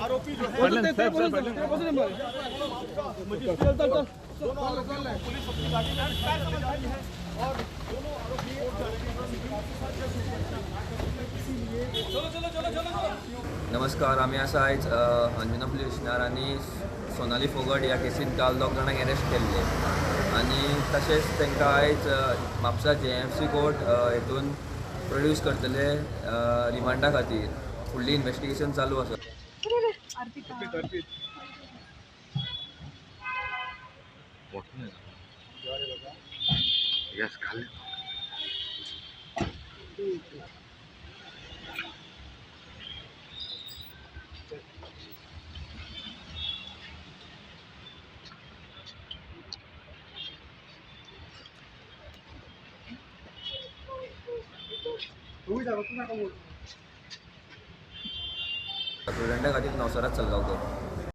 आरोपी जो है पुलिस अपनी गाड़ी में है और दोनों आरोपी नमस्कार, आम्ही आसा आयज अंजुना पुलीस स्टेशनार आनी सोनाली फोगट ह्या केसीन काल 2 जाणांक अरेस्ट केल्ले आनी तशेंच तांकां आयज म्हापसा JMC कोर्ट हितून प्रोड्यूस करतले रिमांडा खातीर. फुडली इन्वेस्टिगेशन चालू आसा. स्टुडंटा खातीर नवसरात चलगांवकर.